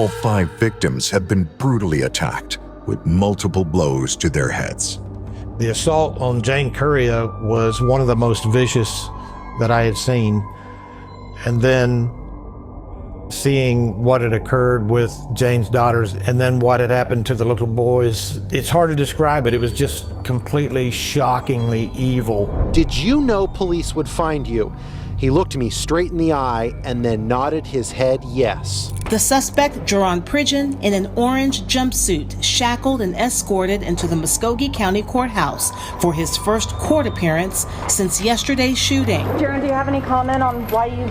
All 5 victims have been brutally attacked with multiple blows to their heads. The assault on Jane Curria was one of the most vicious that I had seen. And then seeing what had occurred with Jane's daughters and then what had happened to the little boys, it's hard to describe it. It was just completely shockingly evil. Did you know police would find you? He looked me straight in the eye and then nodded his head yes. The suspect, Jerron Pridgeon, in an orange jumpsuit, shackled and escorted into the Muskogee County Courthouse for his first court appearance since yesterday's shooting. Jerron, do you have any comment on why you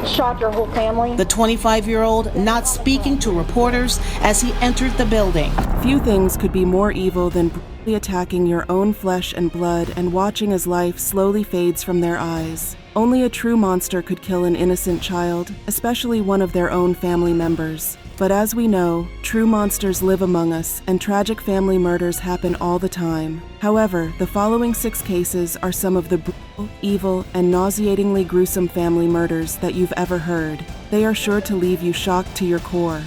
shot your whole family? The 25-year-old not speaking to reporters as he entered the building. Few things could be more evil than brutally attacking your own flesh and blood and watching as life slowly fades from their eyes. Only a true monster could kill an innocent child, especially one of their own family members. But as we know, true monsters live among us, and tragic family murders happen all the time. However, the following 6 cases are some of the brutal, evil, and nauseatingly gruesome family murders that you've ever heard. They are sure to leave you shocked to your core.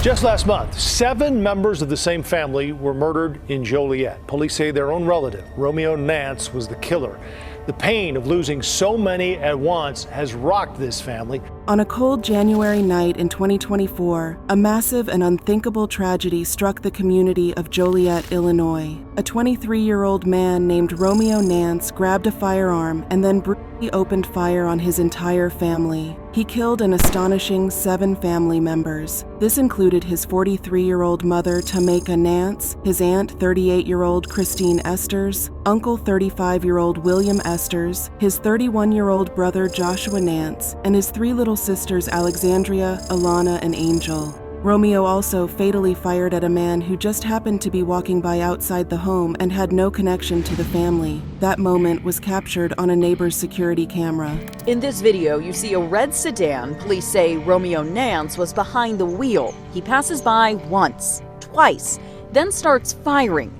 Just last month, 7 members of the same family were murdered in Joliet. Police say their own relative, Romeo Nance, was the killer. The pain of losing so many at once has rocked this family. On a cold January night in 2024, a massive and unthinkable tragedy struck the community of Joliet, Illinois. A 23-year-old man named Romeo Nance grabbed a firearm and then brutally opened fire on his entire family. He killed an astonishing 7 family members. This included his 43-year-old mother, Tameka Nance, his aunt, 38-year-old Christine Esters, uncle, 35-year-old William Esters, his 31-year-old brother, Joshua Nance, and his 3 little sisters, Alexandria, Alana, and Angel. Romeo also fatally fired at a man who just happened to be walking by outside the home and had no connection to the family. That moment was captured on a neighbor's security camera. In this video, you see a red sedan. Police say Romeo Nance was behind the wheel. He passes by once, twice, then starts firing.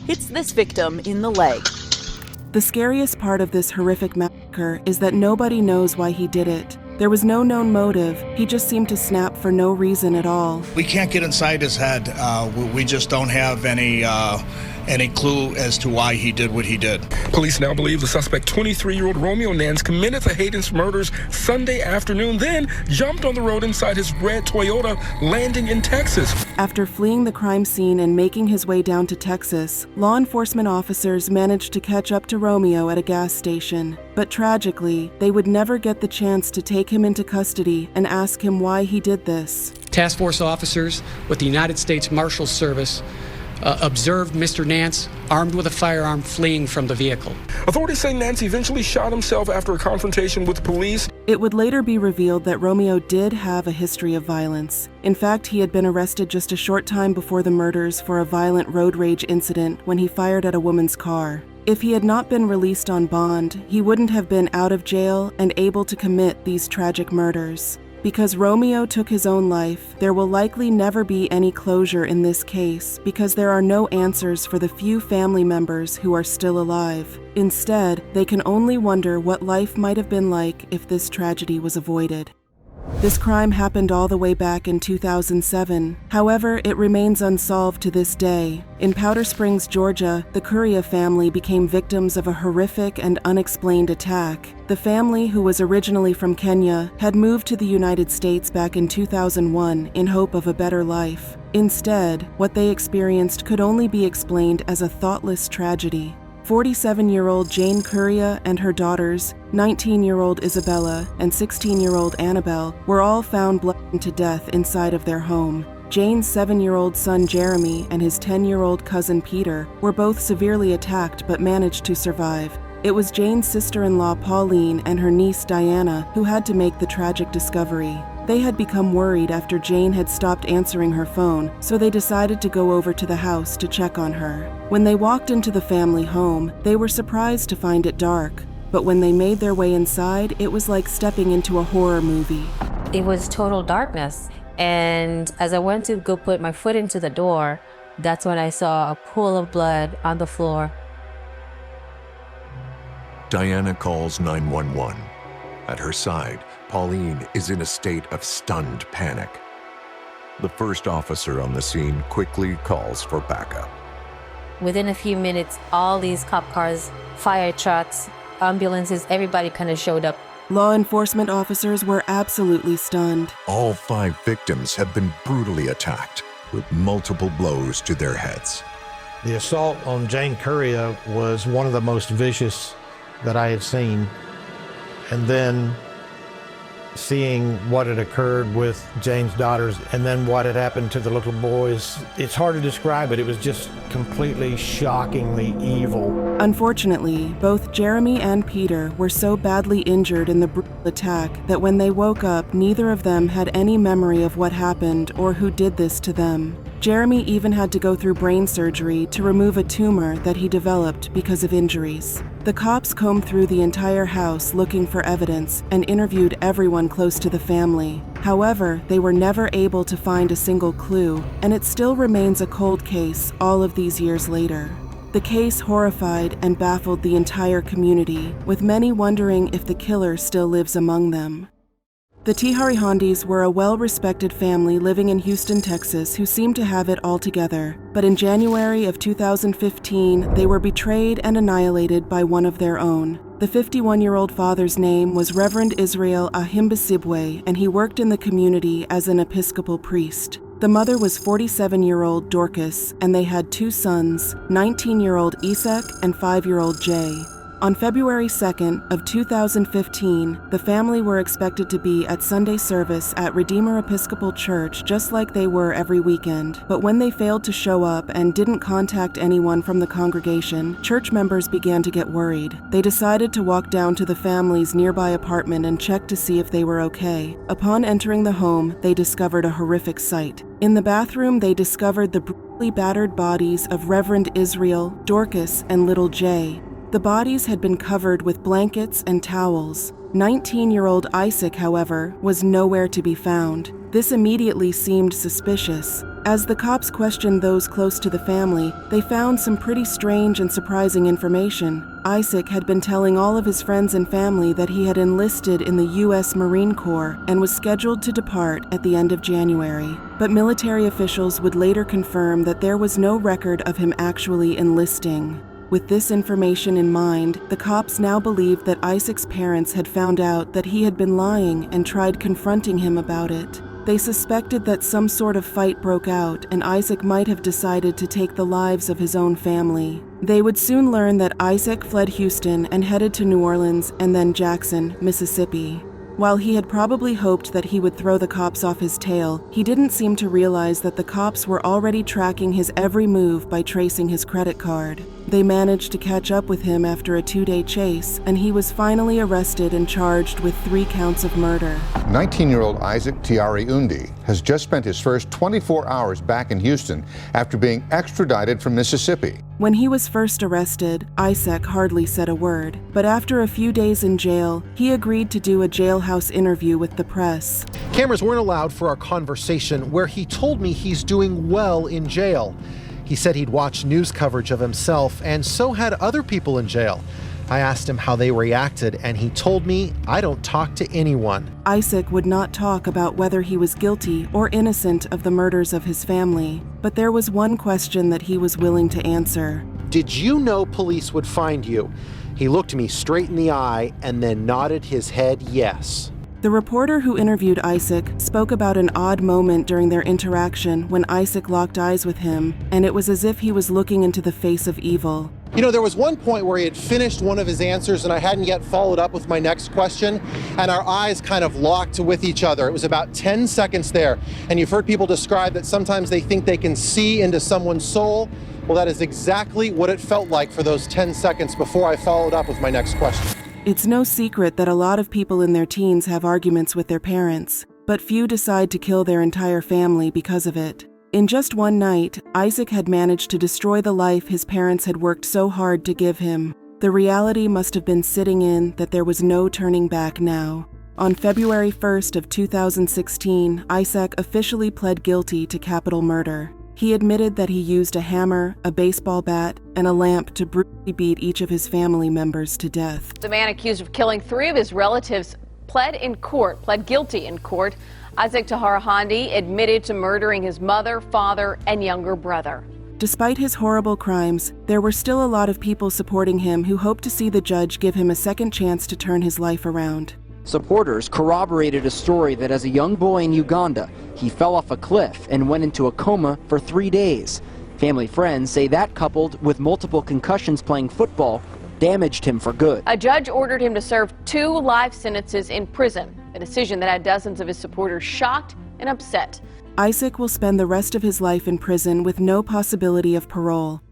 Hits this victim in the leg. The scariest part of this horrific massacre is that nobody knows why he did it. There was no known motive. He just seemed to snap for no reason at all. We can't get inside his head. We just don't have any clue as to why he did what he did. Police now believe the suspect, 23-year-old Romeo Nance, committed the Hayden's murders Sunday afternoon, then jumped on the road inside his red Toyota, landing in Texas. After fleeing the crime scene and making his way down to Texas, law enforcement officers managed to catch up to Romeo at a gas station. But tragically, they would never get the chance to take him into custody and ask him why he did this. Task force officers with the United States Marshals Service observed Mr. Nance armed with a firearm fleeing from the vehicle. Authorities say Nance eventually shot himself after a confrontation with police. It would later be revealed that Romeo did have a history of violence. In fact, he had been arrested just a short time before the murders for a violent road rage incident when he fired at a woman's car. If he had not been released on bond, he wouldn't have been out of jail and able to commit these tragic murders. Because Romeo took his own life, there will likely never be any closure in this case because there are no answers for the few family members who are still alive. Instead, they can only wonder what life might have been like if this tragedy was avoided. This crime happened all the way back in 2007. However, it remains unsolved to this day. In Powder Springs, Georgia, the Curria family became victims of a horrific and unexplained attack. The family, who was originally from Kenya, had moved to the United States back in 2001 in hope of a better life. Instead, what they experienced could only be explained as a thoughtless tragedy. 47-year-old Jane Curria and her daughters, 19-year-old Isabella and 16-year-old Annabelle, were all found bludgeoned to death inside of their home. Jane's 7-year-old son Jeremy and his 10-year-old cousin Peter were both severely attacked but managed to survive. It was Jane's sister-in-law Pauline and her niece Diana who had to make the tragic discovery. They had become worried after Jane had stopped answering her phone, so they decided to go over to the house to check on her. When they walked into the family home, they were surprised to find it dark. But when they made their way inside, it was like stepping into a horror movie. It was total darkness. And as I went to go put my foot into the door, that's when I saw a pool of blood on the floor. Diana calls 911. At her side, Pauline is in a state of stunned panic. The first officer on the scene quickly calls for backup. Within a few minutes, all these cop cars, fire trucks, ambulances, everybody kind of showed up. Law enforcement officers were absolutely stunned. All 5 victims have been brutally attacked with multiple blows to their heads. The assault on Jane Currier was one of the most vicious that I had seen. And then seeing what had occurred with Jane's daughters and then what had happened to the little boys, it's hard to describe it. It was just completely shockingly evil. Unfortunately, both Jeremy and Peter were so badly injured in the brutal attack that when they woke up, neither of them had any memory of what happened or who did this to them. Jeremy even had to go through brain surgery to remove a tumor that he developed because of injuries. The cops combed through the entire house looking for evidence and interviewed everyone close to the family. However, they were never able to find a single clue, and it still remains a cold case all of these years later. The case horrified and baffled the entire community, with many wondering if the killer still lives among them. The Tijarihondis were a well-respected family living in Houston, Texas, who seemed to have it all together. But in January of 2015, they were betrayed and annihilated by one of their own. The 51-year-old father's name was Reverend Israel Ahimbasibwe, and he worked in the community as an Episcopal priest. The mother was 47-year-old Dorcas, and they had 2 sons, 19-year-old Isaac and 5-year-old Jay. On February 2nd of 2015, the family were expected to be at Sunday service at Redeemer Episcopal Church just like they were every weekend. But when they failed to show up and didn't contact anyone from the congregation, church members began to get worried. They decided to walk down to the family's nearby apartment and check to see if they were okay. Upon entering the home, they discovered a horrific sight. In the bathroom, they discovered the brutally battered bodies of Reverend Israel, Dorcas, and little Jay. The bodies had been covered with blankets and towels. 19-year-old Isaac, however, was nowhere to be found. This immediately seemed suspicious. As the cops questioned those close to the family, they found some pretty strange and surprising information. Isaac had been telling all of his friends and family that he had enlisted in the U.S. Marine Corps and was scheduled to depart at the end of January. But military officials would later confirm that there was no record of him actually enlisting. With this information in mind, the cops now believed that Isaac's parents had found out that he had been lying and tried confronting him about it. They suspected that some sort of fight broke out and Isaac might have decided to take the lives of his own family. They would soon learn that Isaac fled Houston and headed to New Orleans and then Jackson, Mississippi. While he had probably hoped that he would throw the cops off his tail, he didn't seem to realize that the cops were already tracking his every move by tracing his credit card. They managed to catch up with him after a 2-day chase, and he was finally arrested and charged with 3 counts of murder. 19-year-old Isaac Tijarihondis has just spent his first 24 hours back in Houston after being extradited from Mississippi. When he was first arrested, Isaac hardly said a word, but after a few days in jail, he agreed to do a jailhouse interview with the press. Cameras weren't allowed for our conversation, where he told me he's doing well in jail. He said he'd watched news coverage of himself, and so had other people in jail. I asked him how they reacted, and he told me, "I don't talk to anyone." Isaac would not talk about whether he was guilty or innocent of the murders of his family, but there was one question that he was willing to answer. Did you know police would find you? He looked me straight in the eye and then nodded his head yes. The reporter who interviewed Isaac spoke about an odd moment during their interaction when Isaac locked eyes with him, and it was as if he was looking into the face of evil. You know, there was one point where he had finished one of his answers and I hadn't yet followed up with my next question, and our eyes kind of locked with each other. It was about 10 seconds there, and you've heard people describe that sometimes they think they can see into someone's soul. Well, that is exactly what it felt like for those 10 seconds before I followed up with my next question. It's no secret that a lot of people in their teens have arguments with their parents, but few decide to kill their entire family because of it. In just one night, Isaac had managed to destroy the life his parents had worked so hard to give him. The reality must have been sitting in that there was no turning back now. On February 1st of 2016, Isaac officially pled guilty to capital murder. He admitted that he used a hammer, a baseball bat, and a lamp to brutally beat each of his family members to death. The man accused of killing 3 of his relatives pled guilty in court. Isaac Taharahandi admitted to murdering his mother, father, and younger brother. Despite his horrible crimes, there were still a lot of people supporting him who hoped to see the judge give him a second chance to turn his life around. Supporters corroborated a story that as a young boy in Uganda, he fell off a cliff and went into a coma for 3 days. Family friends say that, coupled with multiple concussions playing football, damaged him for good. A judge ordered him to serve 2 life sentences in prison, a decision that had dozens of his supporters shocked and upset. Isaac will spend the rest of his life in prison with no possibility of parole.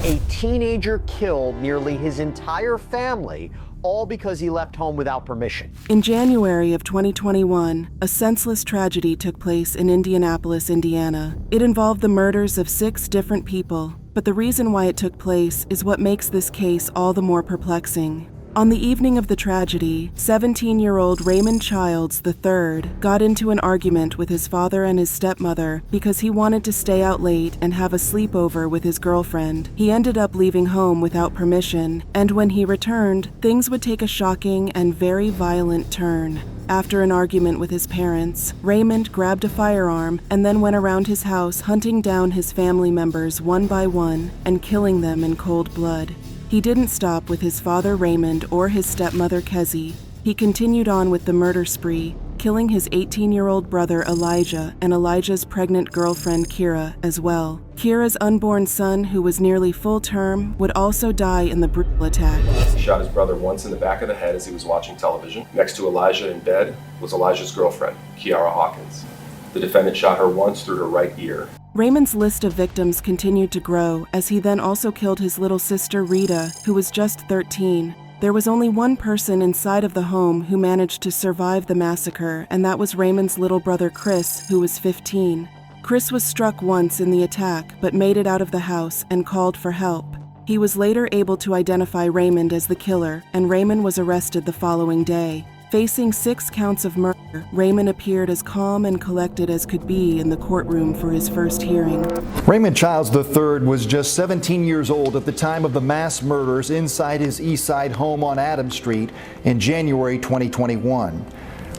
A teenager killed nearly his entire family, all because he left home without permission. In January of 2021, a senseless tragedy took place in Indianapolis, Indiana. It involved the murders of 6 different people, but the reason why it took place is what makes this case all the more perplexing. On the evening of the tragedy, 17-year-old Raymond Childs III got into an argument with his father and his stepmother because he wanted to stay out late and have a sleepover with his girlfriend. He ended up leaving home without permission, and when he returned, things would take a shocking and very violent turn. After an argument with his parents, Raymond grabbed a firearm and then went around his house hunting down his family members one by one and killing them in cold blood. He didn't stop with his father Raymond or his stepmother Kezzy. He continued on with the murder spree, killing his 18-year-old brother Elijah and Elijah's pregnant girlfriend Kira as well. Kira's unborn son, who was nearly full term, would also die in the brutal attack. He shot his brother once in the back of the head as he was watching television. Next to Elijah in bed was Elijah's girlfriend, Kiara Hawkins. The defendant shot her once through her right ear. Raymond's list of victims continued to grow as he then also killed his little sister Rita, who was just 13. There was only one person inside of the home who managed to survive the massacre, and that was Raymond's little brother Chris, who was 15. Chris was struck once in the attack, but made it out of the house and called for help. He was later able to identify Raymond as the killer, and Raymond was arrested the following day. Facing 6 counts of murder, Raymond appeared as calm and collected as could be in the courtroom for his first hearing. Raymond Childs III was just 17 years old at the time of the mass murders inside his East Side home on Adams Street in January 2021.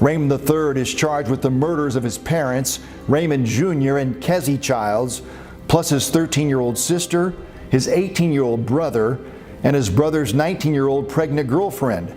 Raymond III is charged with the murders of his parents, Raymond Jr. and Kezzy Childs, plus his 13-year-old sister, his 18-year-old brother, and his brother's 19-year-old pregnant girlfriend.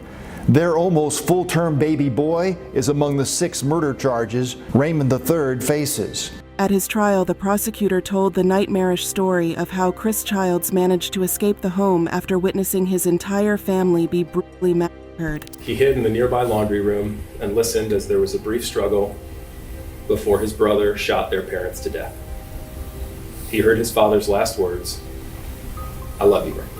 Their almost full-term baby boy is among the 6 murder charges Raymond III faces. At his trial, the prosecutor told the nightmarish story of how Chris Childs managed to escape the home after witnessing his entire family be brutally massacred. He hid in the nearby laundry room and listened as there was a brief struggle before his brother shot their parents to death. He heard his father's last words, "I love you, Raymond."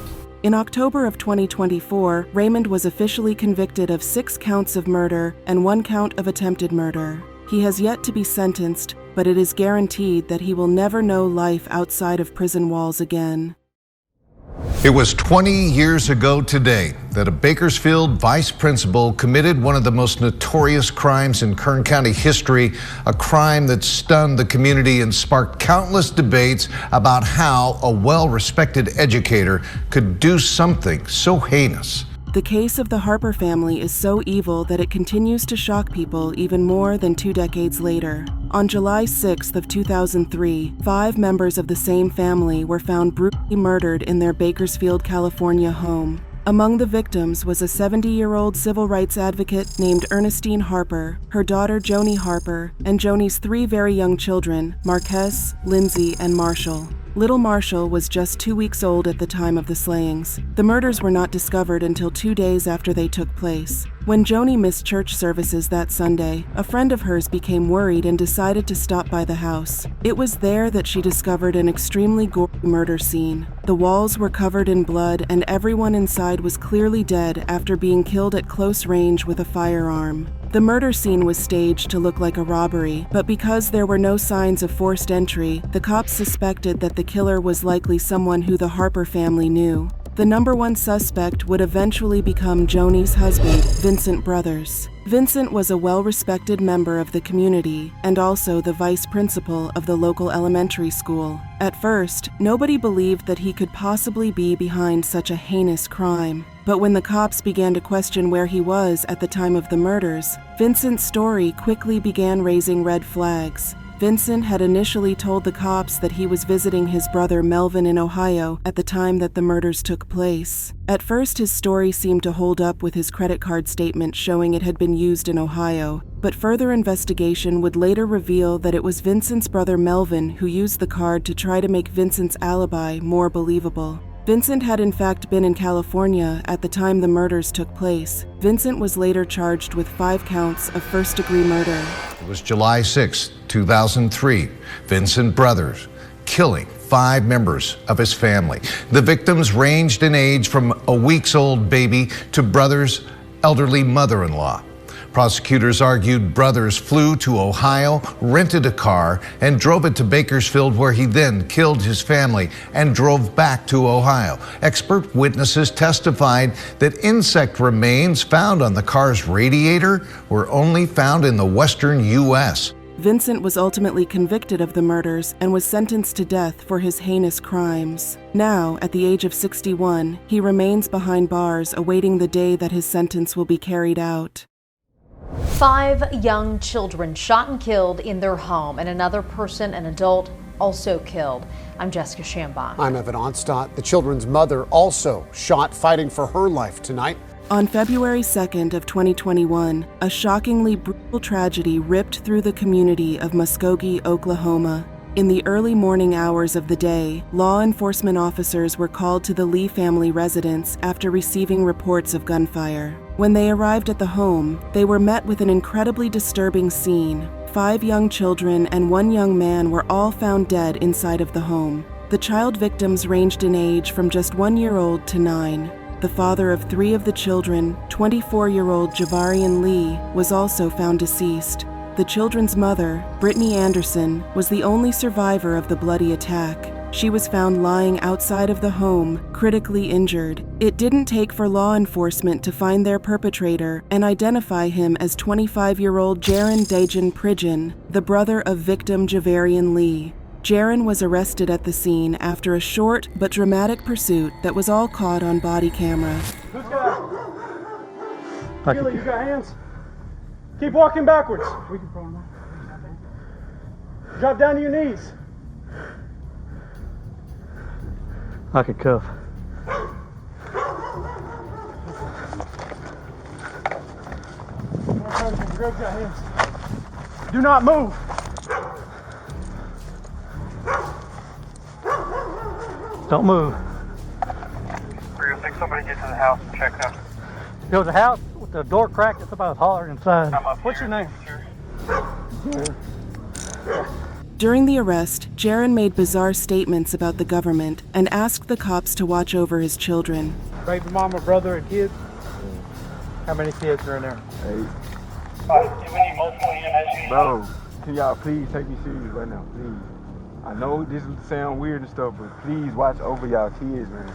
In October of 2024, Raymond was officially convicted of 6 counts of murder and 1 count of attempted murder. He has yet to be sentenced, but it is guaranteed that he will never know life outside of prison walls again. It was 20 years ago today that a Bakersfield vice principal committed one of the most notorious crimes in Kern County history, a crime that stunned the community and sparked countless debates about how a well-respected educator could do something so heinous. The case of the Harper family is so evil that it continues to shock people even more than 2 decades later. On July 6th of 2003, 5 members of the same family were found brutally murdered in their Bakersfield, California home. Among the victims was a 70-year-old civil rights advocate named Ernestine Harper, her daughter Joni Harper, and Joni's 3 very young children, Marquez, Lindsay, and Marshall. Little Marshall was just 2 weeks old at the time of the slayings. The murders were not discovered until 2 days after they took place. When Joni missed church services that Sunday, a friend of hers became worried and decided to stop by the house. It was there that she discovered an extremely gory murder scene. The walls were covered in blood and everyone inside was clearly dead after being killed at close range with a firearm. The murder scene was staged to look like a robbery, but because there were no signs of forced entry, the cops suspected that the killer was likely someone who the Harper family knew. The number 1 suspect would eventually become Joni's husband, Vincent Brothers. Vincent was a well-respected member of the community and also the vice principal of the local elementary school. At first, nobody believed that he could possibly be behind such a heinous crime. But when the cops began to question where he was at the time of the murders, Vincent's story quickly began raising red flags. Vincent had initially told the cops that he was visiting his brother Melvin in Ohio at the time that the murders took place. At first, his story seemed to hold up with his credit card statement showing it had been used in Ohio, but further investigation would later reveal that it was Vincent's brother Melvin who used the card to try to make Vincent's alibi more believable. Vincent had in fact been in California at the time the murders took place. Vincent was later charged with 5 counts of first-degree murder. It was July 6, 2003. Vincent Brothers killing 5 members of his family. The victims ranged in age from a weeks-old baby to Brothers' elderly mother-in-law. Prosecutors argued Brothers flew to Ohio, rented a car, and drove it to Bakersfield, where he then killed his family and drove back to Ohio. Expert witnesses testified that insect remains found on the car's radiator were only found in the western U.S. Vincent was ultimately convicted of the murders and was sentenced to death for his heinous crimes. Now, at the age of 61, he remains behind bars awaiting the day that his sentence will be carried out. 5 young children shot and killed in their home, and another person, an adult, also killed. I'm Jessica Shambach. I'm Evan Onstadt. The children's mother also shot fighting for her life tonight. On February 2nd of 2021, a shockingly brutal tragedy ripped through the community of Muskogee, Oklahoma. In the early morning hours of the day, law enforcement officers were called to the Lee family residence after receiving reports of gunfire. When they arrived at the home, they were met with an incredibly disturbing scene. 5 young children and 1 young man were all found dead inside of the home. The child victims ranged in age from just 1-year-old to 9. The father of 3 of the children, 24-year-old Javarian Lee, was also found deceased. The children's mother, Brittany Anderson, was the only survivor of the bloody attack. She was found lying outside of the home, critically injured. It didn't take for law enforcement to find their perpetrator and identify him as 25-year-old Jaron Dajan Pridgen, the brother of victim Javarian Lee. Jaron was arrested at the scene after a short but dramatic pursuit that was all caught on body camera. Who's got? You got hands? Keep walking backwards. We can throw them out. Drop down to your knees. I could cuff. Grab your hands. Do not move. Don't move. We're gonna think somebody get to the house and check out. There was a house with the door cracked. It's about hollering inside. What's your name? During the arrest, Jaron made bizarre statements about the government and asked the cops to watch over his children. Baby mama, brother, and kids? How many kids are in there? 8. Do we need multiple EMS? Bro, can y'all please take me serious right now, please? I know this will sound weird and stuff, but please watch over y'all kids, man.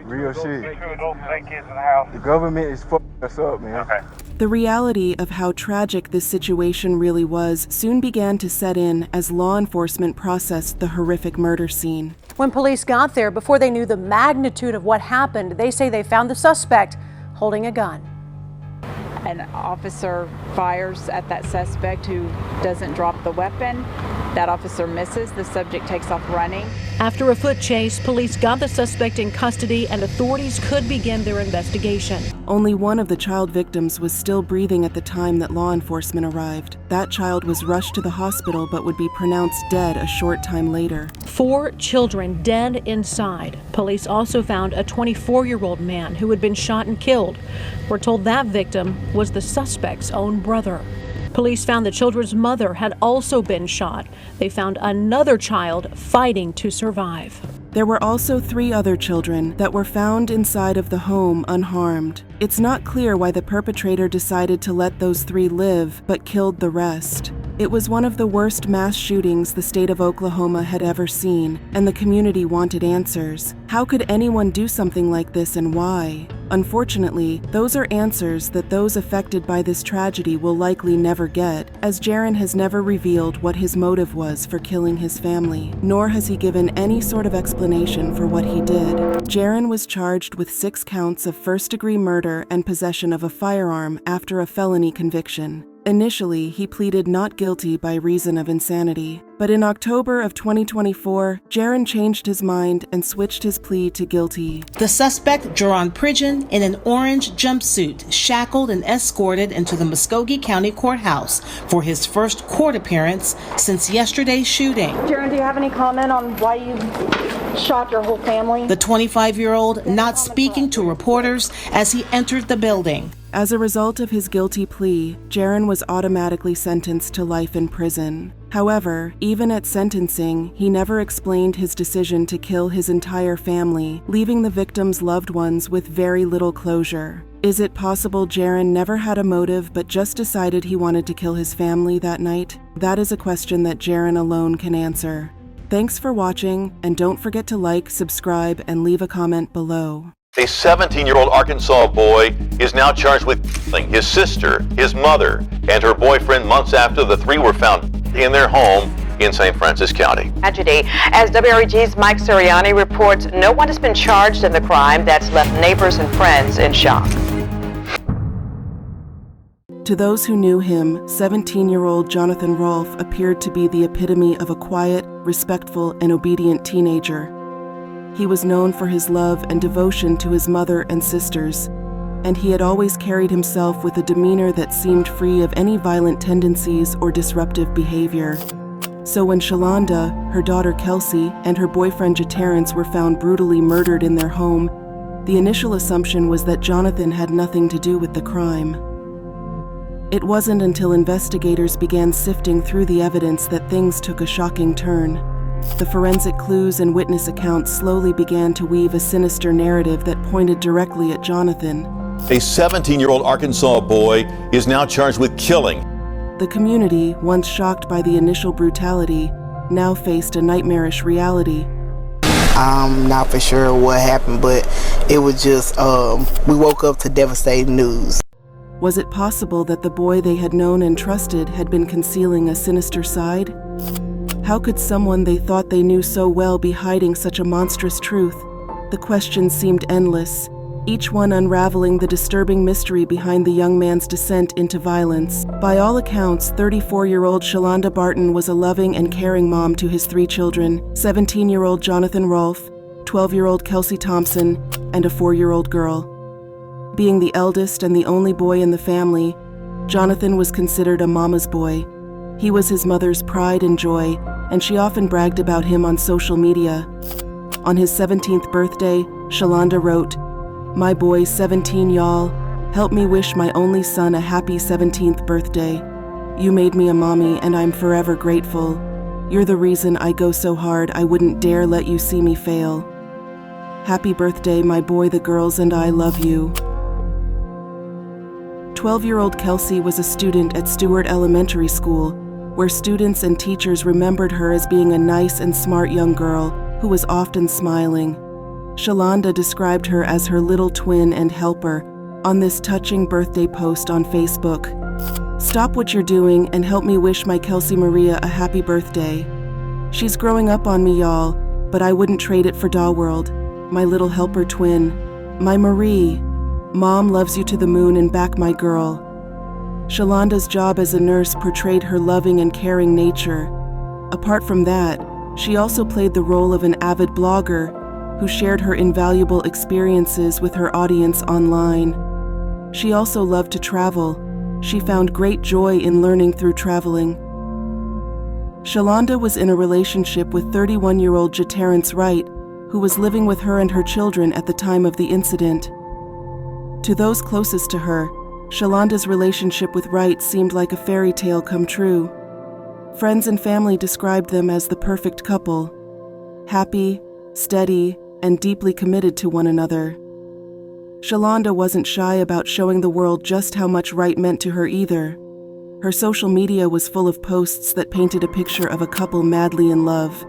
Real shit. 2 adults and 8 kids in the house. The government is fucking us up, man. Okay. The reality of how tragic this situation really was soon began to set in as law enforcement processed the horrific murder scene. When police got there, before they knew the magnitude of what happened, they say they found the suspect holding a gun. An officer fires at that suspect who doesn't drop the weapon. That officer misses. The subject takes off running. After a foot chase, police got the suspect in custody and authorities could begin their investigation. Only one of the child victims was still breathing at the time that law enforcement arrived. That child was rushed to the hospital but would be pronounced dead a short time later. 4 children dead inside. Police also found a 24-year-old man who had been shot and killed. We're told that victim was the suspect's own brother. Police found the children's mother had also been shot. They found another child fighting to survive. There were also 3 other children that were found inside of the home unharmed. It's not clear why the perpetrator decided to let those 3 live, but killed the rest. It was one of the worst mass shootings the state of Oklahoma had ever seen, and the community wanted answers. How could anyone do something like this and why? Unfortunately, those are answers that those affected by this tragedy will likely never get, as Jaron has never revealed what his motive was for killing his family, nor has he given any sort of explanation for what he did. Jaron was charged with 6 counts of first-degree murder and possession of a firearm after a felony conviction. Initially, he pleaded not guilty by reason of insanity, but in October of 2024, Jaron changed his mind and switched his plea to guilty. The suspect, Jaron Pridgeon, in an orange jumpsuit, shackled and escorted into the Muskogee County Courthouse for his first court appearance since yesterday's shooting. Jaron, do you have any comment on why you shot your whole family? The 25-year-old not speaking to reporters as he entered the building. As a result of his guilty plea, Jaron was automatically sentenced to life in prison. However, even at sentencing, he never explained his decision to kill his entire family, leaving the victims' loved ones with very little closure. Is it possible Jaron never had a motive but just decided he wanted to kill his family that night? That is a question that Jaron alone can answer. Thanks for watching, and don't forget to like, subscribe, and leave a comment below. A 17-year-old Arkansas boy is now charged with killing his sister, his mother, and her boyfriend months after the three were found in their home in St. Francis County. Tragedy. As WREG's Mike Sirianni reports, no one has been charged in the crime that's left neighbors and friends in shock. To those who knew him, 17-year-old Jonathan Rolfe appeared to be the epitome of a quiet, respectful, and obedient teenager. He was known for his love and devotion to his mother and sisters, and he had always carried himself with a demeanor that seemed free of any violent tendencies or disruptive behavior. So when Shalonda, her daughter Kelsey, and her boyfriend Jaterrence were found brutally murdered in their home, the initial assumption was that Jonathan had nothing to do with the crime. It wasn't until investigators began sifting through the evidence that things took a shocking turn. The forensic clues and witness accounts slowly began to weave a sinister narrative that pointed directly at Jonathan. A 17-year-old Arkansas boy is now charged with killing. The community, once shocked by the initial brutality, now faced a nightmarish reality. I'm not for sure what happened, but it was just, we woke up to devastating news. Was it possible that the boy they had known and trusted had been concealing a sinister side? How could someone they thought they knew so well be hiding such a monstrous truth? The questions seemed endless, each one unraveling the disturbing mystery behind the young man's descent into violence. By all accounts, 34-year-old Shalonda Barton was a loving and caring mom to his 3 children, 17-year-old Jonathan Rolfe, 12-year-old Kelsey Thompson, and a 4-year-old girl. Being the eldest and the only boy in the family, Jonathan was considered a mama's boy. He was his mother's pride and joy, and she often bragged about him on social media. On his 17th birthday, Shalonda wrote, "My boy's 17, y'all. Help me wish my only son a happy 17th birthday. You made me a mommy, and I'm forever grateful. You're the reason I go so hard I wouldn't dare let you see me fail. Happy birthday, my boy, the girls and I love you." 12-year-old Kelsey was a student at Stewart Elementary School, where students and teachers remembered her as being a nice and smart young girl who was often smiling. Shalonda described her as her little twin and helper on this touching birthday post on Facebook. "Stop what you're doing and help me wish my Kelsey Maria a happy birthday. She's growing up on me, y'all, but I wouldn't trade it for Daw World. My little helper twin. My Marie. Mom loves you to the moon and back, my girl." Shalonda's job as a nurse portrayed her loving and caring nature. Apart from that, she also played the role of an avid blogger who shared her invaluable experiences with her audience online. She also loved to travel. She found great joy in learning through traveling. Shalonda was in a relationship with 31-year-old Jaterrence Wright, who was living with her and her children at the time of the incident. To those closest to her, Shalonda's relationship with Wright seemed like a fairy tale come true. Friends and family described them as the perfect couple, happy, steady, and deeply committed to one another. Shalonda wasn't shy about showing the world just how much Wright meant to her either. Her social media was full of posts that painted a picture of a couple madly in love,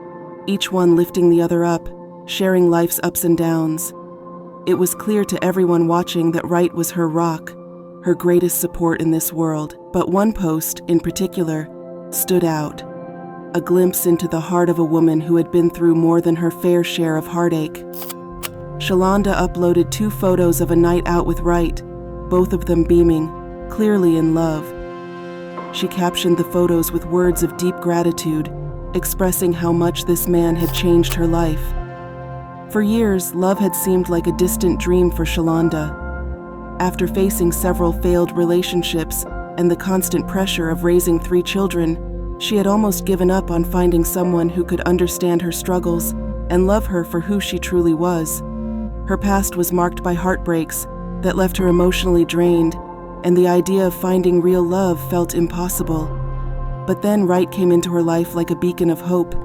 each one lifting the other up, sharing life's ups and downs. It was clear to everyone watching that Wright was her rock, her greatest support in this world. But one post, in particular, stood out. A glimpse into the heart of a woman who had been through more than her fair share of heartache. Shalonda uploaded 2 photos of a night out with Wright, both of them beaming, clearly in love. She captioned the photos with words of deep gratitude, expressing how much this man had changed her life. For years, love had seemed like a distant dream for Shalonda. After facing several failed relationships and the constant pressure of raising 3 children, she had almost given up on finding someone who could understand her struggles and love her for who she truly was. Her past was marked by heartbreaks that left her emotionally drained, and the idea of finding real love felt impossible. But then Wright came into her life like a beacon of hope.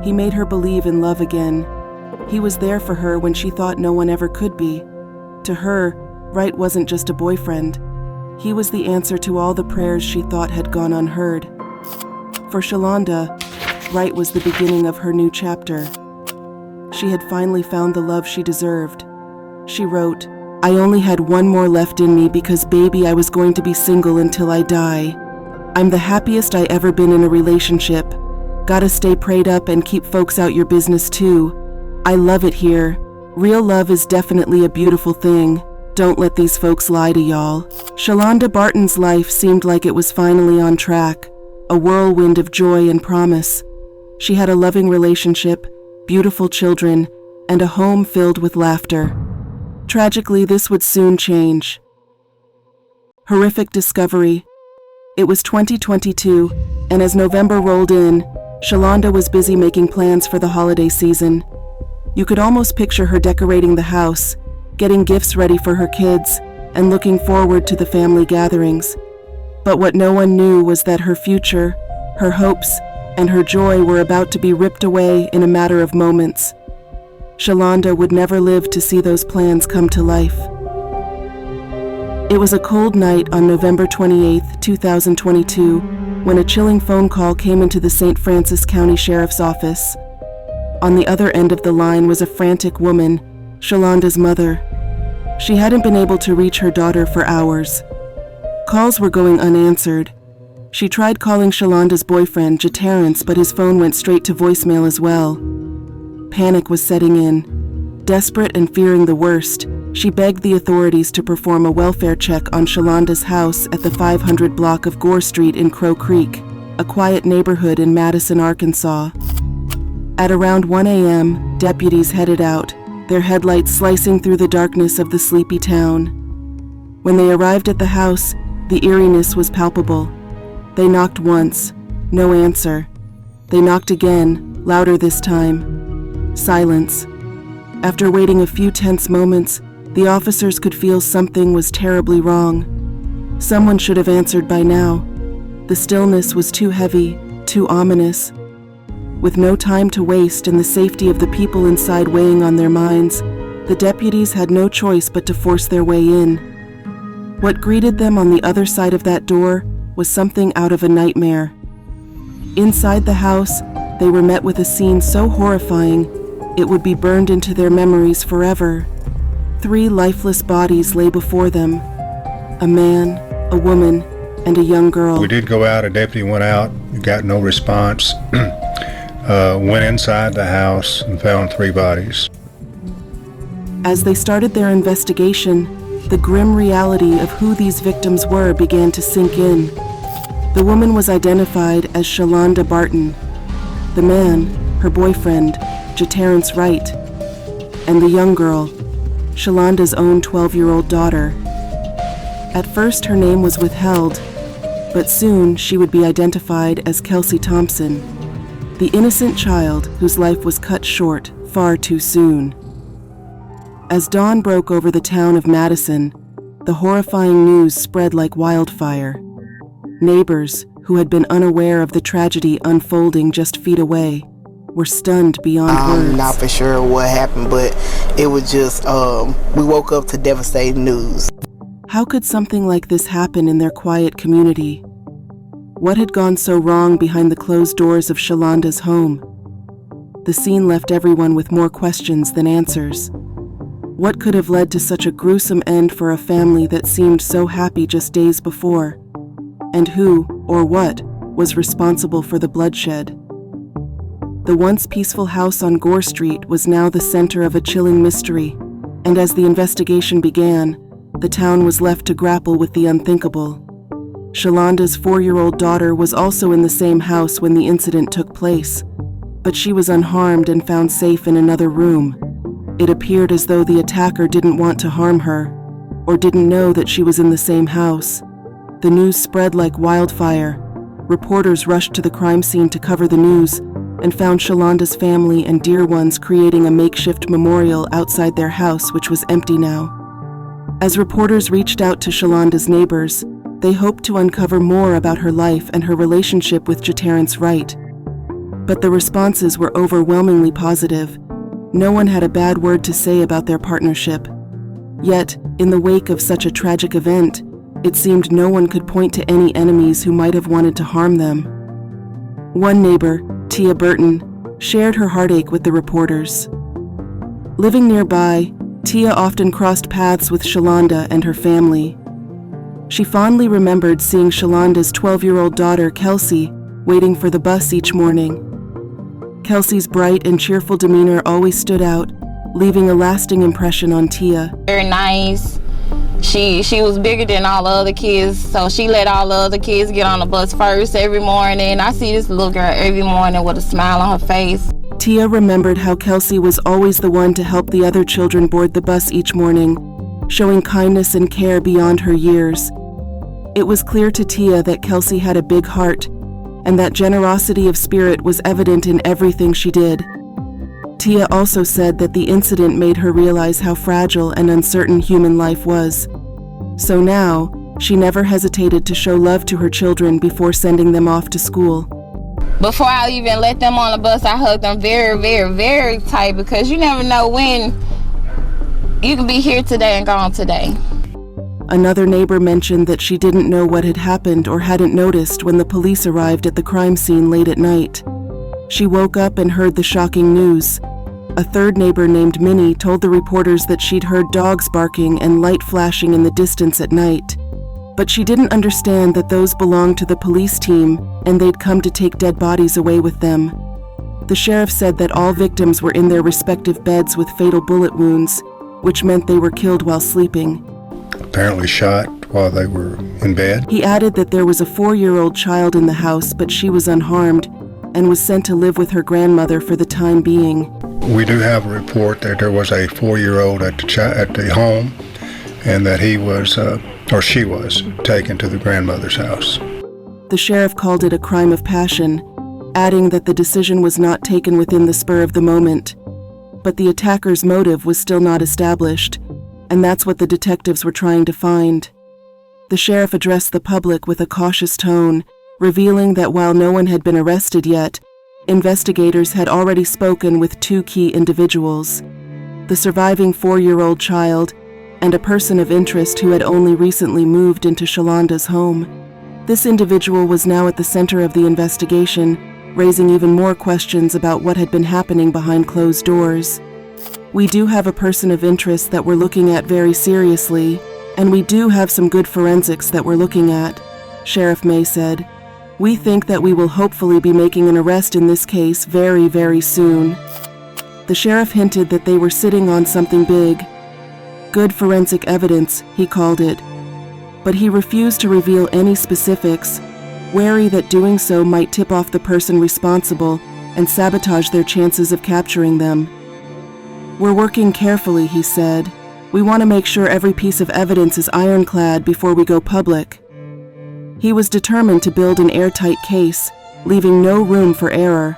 He made her believe in love again. He was there for her when she thought no one ever could be. To her, Wright wasn't just a boyfriend. He was the answer to all the prayers she thought had gone unheard. For Shalonda, Wright was the beginning of her new chapter. She had finally found the love she deserved. She wrote, "I only had one more left in me because baby, I was going to be single until I die. I'm the happiest I ever been in a relationship. Gotta stay prayed up and keep folks out your business too. I love it here. Real love is definitely a beautiful thing. Don't let these folks lie to y'all." Shalonda Barton's life seemed like it was finally on track, a whirlwind of joy and promise. She had a loving relationship, beautiful children, and a home filled with laughter. Tragically, this would soon change. Horrific discovery. It was 2022, and as November rolled in, Shalonda was busy making plans for the holiday season. You could almost picture her decorating the house, getting gifts ready for her kids, and looking forward to the family gatherings. But what no one knew was that her future, her hopes, and her joy were about to be ripped away in a matter of moments. Shalonda would never live to see those plans come to life. It was a cold night on November 28, 2022, when a chilling phone call came into the St. Francis County Sheriff's Office. On the other end of the line was a frantic woman, Shalonda's mother. She hadn't been able to reach her daughter for hours. Calls were going unanswered. She tried calling Shalonda's boyfriend, Terrence, but his phone went straight to voicemail as well. Panic was setting in. Desperate and fearing the worst, she begged the authorities to perform a welfare check on Shalonda's house at the 500 block of Gore Street in Crow Creek, a quiet neighborhood in Madison, Arkansas. At around 1 a.m., deputies headed out, their headlights slicing through the darkness of the sleepy town. When they arrived at the house, the eeriness was palpable. They knocked once, no answer. They knocked again, louder this time. Silence. After waiting a few tense moments, the officers could feel something was terribly wrong. Someone should have answered by now. The stillness was too heavy, too ominous. With no time to waste and the safety of the people inside weighing on their minds, the deputies had no choice but to force their way in. What greeted them on the other side of that door was something out of a nightmare. Inside the house, they were met with a scene so horrifying, it would be burned into their memories forever. 3 lifeless bodies lay before them. A man, a woman, and a young girl. We did go out, a deputy went out, got no response. Went inside the house and found 3 bodies. As they started their investigation, the grim reality of who these victims were began to sink in. The woman was identified as Shalonda Barton. The man, her boyfriend, Terrence Wright. And the young girl, Shalonda's own 12-year-old daughter. At first, her name was withheld, but soon she would be identified as Kelsey Thompson, the innocent child whose life was cut short far too soon. As dawn broke over the town of Madison, the horrifying news spread like wildfire. Neighbors, who had been unaware of the tragedy unfolding just feet away, were stunned beyond words. I'm not for sure what happened, but it was just, we woke up to devastating news. How could something like this happen in their quiet community? What had gone so wrong behind the closed doors of Shalonda's home? The scene left everyone with more questions than answers. What could have led to such a gruesome end for a family that seemed so happy just days before? And who, or what, was responsible for the bloodshed? The once peaceful house on Gore Street was now the center of a chilling mystery, and as the investigation began, the town was left to grapple with the unthinkable. Shalonda's 4-year-old daughter was also in the same house when the incident took place, but she was unharmed and found safe in another room. It appeared as though the attacker didn't want to harm her, or didn't know that she was in the same house. The news spread like wildfire. Reporters rushed to the crime scene to cover the news and found Shalonda's family and dear ones creating a makeshift memorial outside their house, which was empty now. As reporters reached out to Shalonda's neighbors, they hoped to uncover more about her life and her relationship with Jeterrence Wright. But the responses were overwhelmingly positive. No one had a bad word to say about their partnership. Yet, in the wake of such a tragic event, it seemed no one could point to any enemies who might have wanted to harm them. One neighbor, Tia Burton, shared her heartache with the reporters. Living nearby, Tia often crossed paths with Shalonda and her family. She fondly remembered seeing Shalonda's 12-year-old daughter, Kelsey, waiting for the bus each morning. Kelsey's bright and cheerful demeanor always stood out, leaving a lasting impression on Tia. Very nice. She was bigger than all the other kids, so she let all the other kids get on the bus first every morning. I see this little girl every morning with a smile on her face. Tia remembered how Kelsey was always the one to help the other children board the bus each morning, showing kindness and care beyond her years. It was clear to Tia that Kelsey had a big heart, and that generosity of spirit was evident in everything she did. Tia also said that the incident made her realize how fragile and uncertain human life was. So now, she never hesitated to show love to her children before sending them off to school. Before I even let them on the bus, I hugged them very, very, very tight, because you never know when you can be here today and gone today. Another neighbor mentioned that she didn't know what had happened or hadn't noticed when the police arrived at the crime scene late at night. She woke up and heard the shocking news. A third neighbor named Minnie told the reporters that she'd heard dogs barking and light flashing in the distance at night. But she didn't understand that those belonged to the police team and they'd come to take dead bodies away with them. The sheriff said that all victims were in their respective beds with fatal bullet wounds, which meant they were killed while sleeping. Apparently shot while they were in bed. He added that there was a 4-year-old child in the house, but she was unharmed and was sent to live with her grandmother for the time being. We do have a report that there was a 4-year-old at the home, and that he was, or she was, taken to the grandmother's house. The sheriff called it a crime of passion, adding that the decision was not taken within the spur of the moment. But the attacker's motive was still not established, and that's what the detectives were trying to find. The sheriff addressed the public with a cautious tone, revealing that while no one had been arrested yet, investigators had already spoken with 2 key individuals: the surviving 4-year-old child and a person of interest who had only recently moved into Shalonda's home. This individual was now at the center of the investigation, raising even more questions about what had been happening behind closed doors. We do have a person of interest that we're looking at very seriously, and we do have some good forensics that we're looking at, Sheriff May said. We think that we will hopefully be making an arrest in this case very, very soon. The sheriff hinted that they were sitting on something big. Good forensic evidence, he called it. But he refused to reveal any specifics, wary that doing so might tip off the person responsible and sabotage their chances of capturing them. We're working carefully, he said. We want to make sure every piece of evidence is ironclad before we go public. He was determined to build an airtight case, leaving no room for error.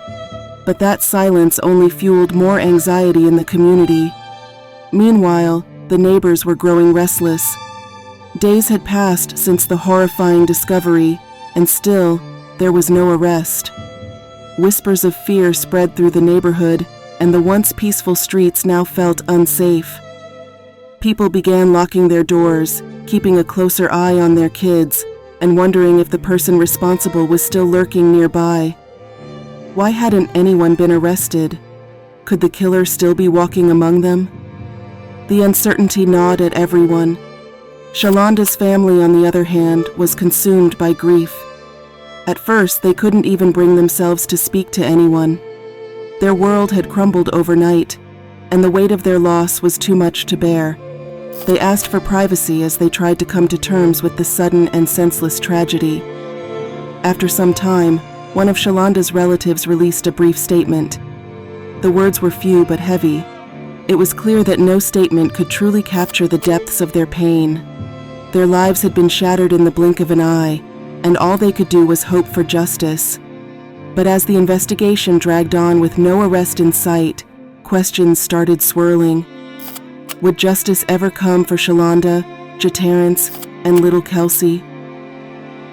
But that silence only fueled more anxiety in the community. Meanwhile, the neighbors were growing restless. Days had passed since the horrifying discovery, and still, there was no arrest. Whispers of fear spread through the neighborhood, and the once peaceful streets now felt unsafe. People began locking their doors, keeping a closer eye on their kids, and wondering if the person responsible was still lurking nearby. Why hadn't anyone been arrested? Could the killer still be walking among them? The uncertainty gnawed at everyone. Shalonda's family, on the other hand, was consumed by grief. At first, they couldn't even bring themselves to speak to anyone. Their world had crumbled overnight, and the weight of their loss was too much to bear. They asked for privacy as they tried to come to terms with the sudden and senseless tragedy. After some time, one of Shalonda's relatives released a brief statement. The words were few but heavy. It was clear that no statement could truly capture the depths of their pain. Their lives had been shattered in the blink of an eye, and all they could do was hope for justice. But as the investigation dragged on with no arrest in sight, questions started swirling. Would justice ever come for Shalonda, Jaterrence, and little Kelsey?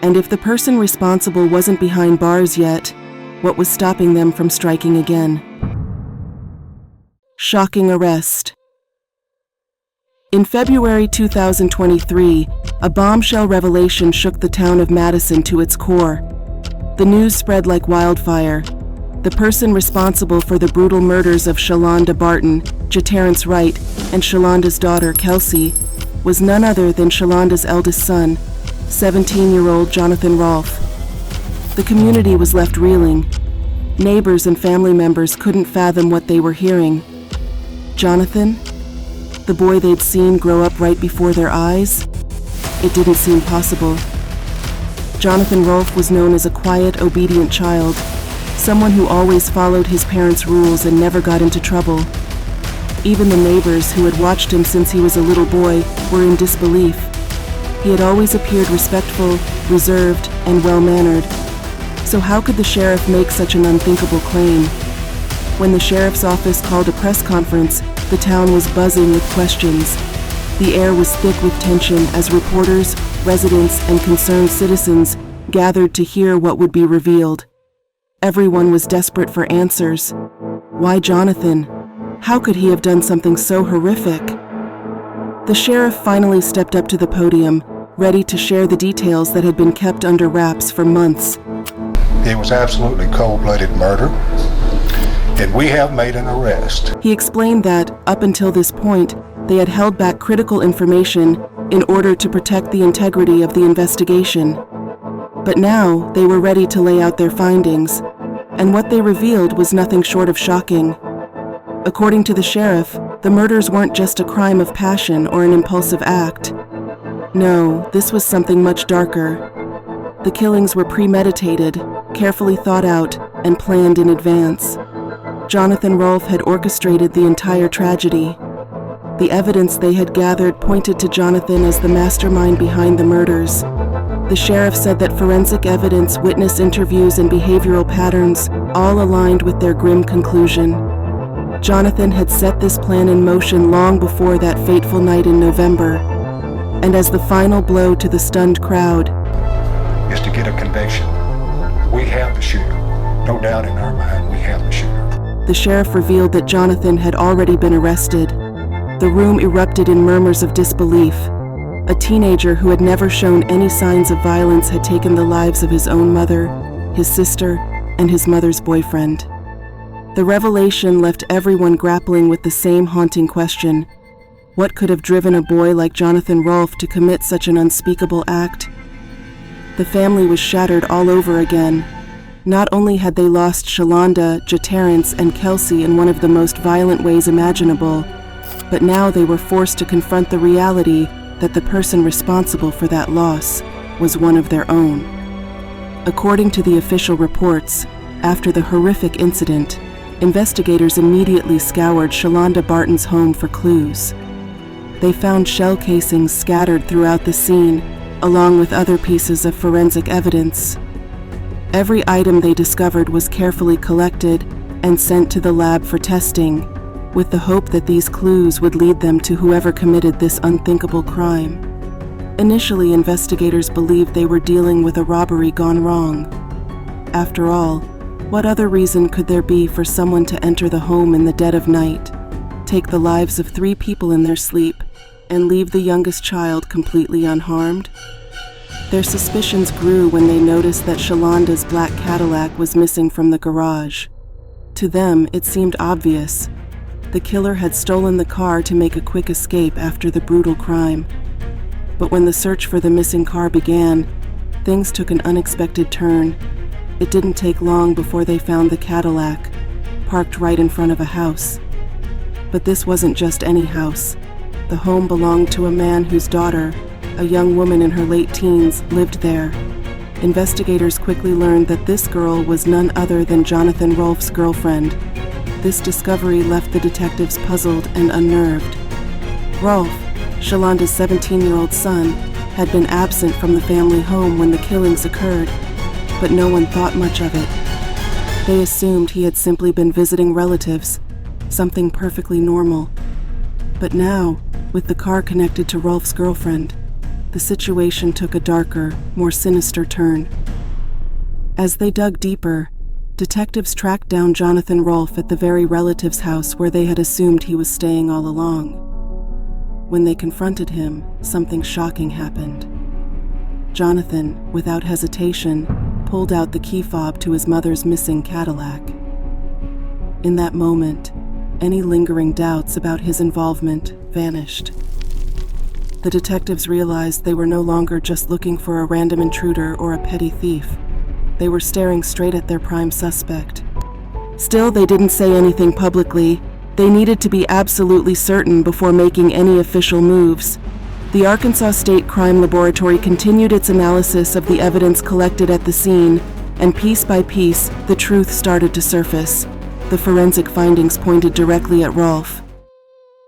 And if the person responsible wasn't behind bars yet, what was stopping them from striking again? Shocking arrest. In February 2023, a bombshell revelation shook the town of Madison to its core. The news spread like wildfire. The person responsible for the brutal murders of Shalonda Barton, Jaterrence Wright, and Shalonda's daughter, Kelsey, was none other than Shalonda's eldest son, 17-year-old Jonathan Rolfe. The community was left reeling. Neighbors and family members couldn't fathom what they were hearing. Jonathan? The boy they'd seen grow up right before their eyes? It didn't seem possible. Jonathan Rolfe was known as a quiet, obedient child, someone who always followed his parents' rules and never got into trouble. Even the neighbors who had watched him since he was a little boy were in disbelief. He had always appeared respectful, reserved, and well-mannered. So how could the sheriff make such an unthinkable claim? When the sheriff's office called a press conference, the town was buzzing with questions. The air was thick with tension as reporters, residents, and concerned citizens gathered to hear what would be revealed. Everyone was desperate for answers. Why Jonathan? How could he have done something so horrific? The sheriff finally stepped up to the podium, ready to share the details that had been kept under wraps for months. It was absolutely cold-blooded murder, and we have made an arrest. He explained that, up until this point, they had held back critical information in order to protect the integrity of the investigation. But now, they were ready to lay out their findings, and what they revealed was nothing short of shocking. According to the sheriff, the murders weren't just a crime of passion or an impulsive act. No, this was something much darker. The killings were premeditated, carefully thought out, and planned in advance. Jonathan Rolfe had orchestrated the entire tragedy. The evidence they had gathered pointed to Jonathan as the mastermind behind the murders. The sheriff said that forensic evidence, witness interviews, and behavioral patterns all aligned with their grim conclusion. Jonathan had set this plan in motion long before that fateful night in November. And as the final blow to the stunned crowd, is to get a conviction. We have the shooter. No doubt in our mind, we have the shooter. The sheriff revealed that Jonathan had already been arrested. The room erupted in murmurs of disbelief. A teenager who had never shown any signs of violence had taken the lives of his own mother, his sister, and his mother's boyfriend. The revelation left everyone grappling with the same haunting question. What could have driven a boy like Jonathan Rolfe to commit such an unspeakable act? The family was shattered all over again. Not only had they lost Shalonda, Jaterrence, and Kelsey in one of the most violent ways imaginable, but now they were forced to confront the reality that the person responsible for that loss was one of their own. According to the official reports, after the horrific incident, investigators immediately scoured Shalonda Barton's home for clues. They found shell casings scattered throughout the scene, along with other pieces of forensic evidence. Every item they discovered was carefully collected and sent to the lab for testing, with the hope that these clues would lead them to whoever committed this unthinkable crime. Initially, investigators believed they were dealing with a robbery gone wrong. After all, what other reason could there be for someone to enter the home in the dead of night, take the lives of 3 people in their sleep, and leave the youngest child completely unharmed? Their suspicions grew when they noticed that Shalonda's black Cadillac was missing from the garage. To them, it seemed obvious. The killer had stolen the car to make a quick escape after the brutal crime. But when the search for the missing car began, things took an unexpected turn. It didn't take long before they found the Cadillac, parked right in front of a house. But this wasn't just any house. The home belonged to a man whose daughter, a young woman in her late teens, lived there. Investigators quickly learned that this girl was none other than Jonathan Rolfe's girlfriend. This discovery left the detectives puzzled and unnerved. Rolfe, Shalonda's 17-year-old son, had been absent from the family home when the killings occurred, but no one thought much of it. They assumed he had simply been visiting relatives, something perfectly normal. But now, with the car connected to Rolfe's girlfriend, the situation took a darker, more sinister turn. As they dug deeper, detectives tracked down Jonathan Rolfe at the very relative's house where they had assumed he was staying all along. When they confronted him, something shocking happened. Jonathan, without hesitation, pulled out the key fob to his mother's missing Cadillac. In that moment, any lingering doubts about his involvement vanished. The detectives realized they were no longer just looking for a random intruder or a petty thief. They were staring straight at their prime suspect. Still, they didn't say anything publicly. They needed to be absolutely certain before making any official moves. The Arkansas State Crime Laboratory continued its analysis of the evidence collected at the scene, and piece by piece, the truth started to surface. The forensic findings pointed directly at Rolfe.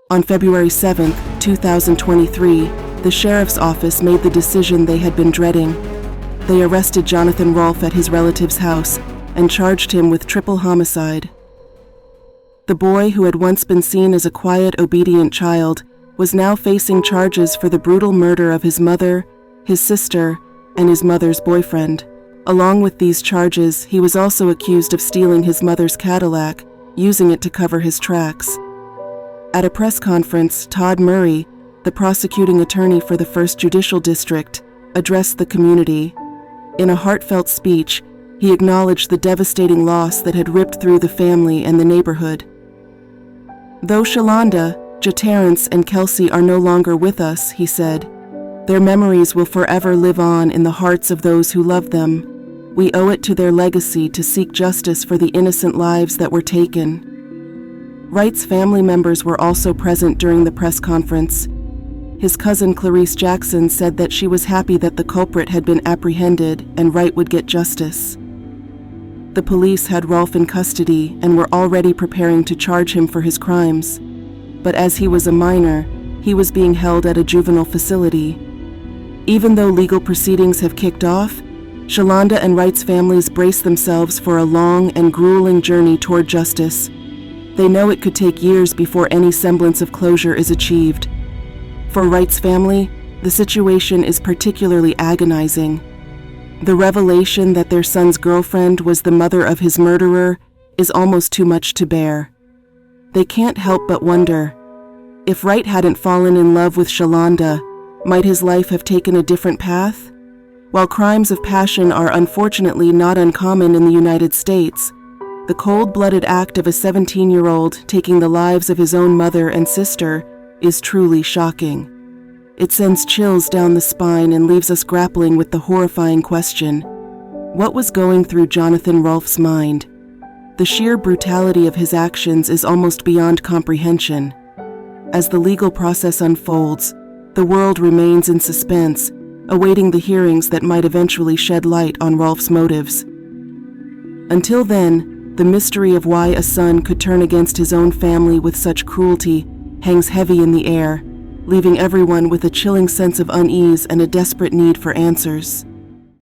On February 7, 2023, the sheriff's office made the decision they had been dreading. They arrested Jonathan Rolfe at his relative's house and charged him with triple homicide. The boy, who had once been seen as a quiet, obedient child, was now facing charges for the brutal murder of his mother, his sister, and his mother's boyfriend. Along with these charges, he was also accused of stealing his mother's Cadillac, using it to cover his tracks. At a press conference, Todd Murray, the prosecuting attorney for the 1st Judicial District, addressed the community. In a heartfelt speech, he acknowledged the devastating loss that had ripped through the family and the neighborhood. Though Shalonda, Jaterrence, and Kelsey are no longer with us, he said, their memories will forever live on in the hearts of those who love them. We owe it to their legacy to seek justice for the innocent lives that were taken. Wright's family members were also present during the press conference. His cousin Clarice Jackson said that she was happy that the culprit had been apprehended and Wright would get justice. The police had Rolfe in custody and were already preparing to charge him for his crimes. But as he was a minor, he was being held at a juvenile facility. Even though legal proceedings have kicked off, Shalonda and Wright's families brace themselves for a long and grueling journey toward justice. They know it could take years before any semblance of closure is achieved. For Wright's family, the situation is particularly agonizing. The revelation that their son's girlfriend was the mother of his murderer is almost too much to bear. They can't help but wonder, if Wright hadn't fallen in love with Shalonda, might his life have taken a different path? While crimes of passion are unfortunately not uncommon in the United States, the cold-blooded act of a 17-year-old taking the lives of his own mother and sister is truly shocking. It sends chills down the spine and leaves us grappling with the horrifying question, what was going through Jonathan Rolfe's mind? The sheer brutality of his actions is almost beyond comprehension. As the legal process unfolds, the world remains in suspense, awaiting the hearings that might eventually shed light on Rolfe's motives. Until then, the mystery of why a son could turn against his own family with such cruelty hangs heavy in the air, leaving everyone with a chilling sense of unease and a desperate need for answers.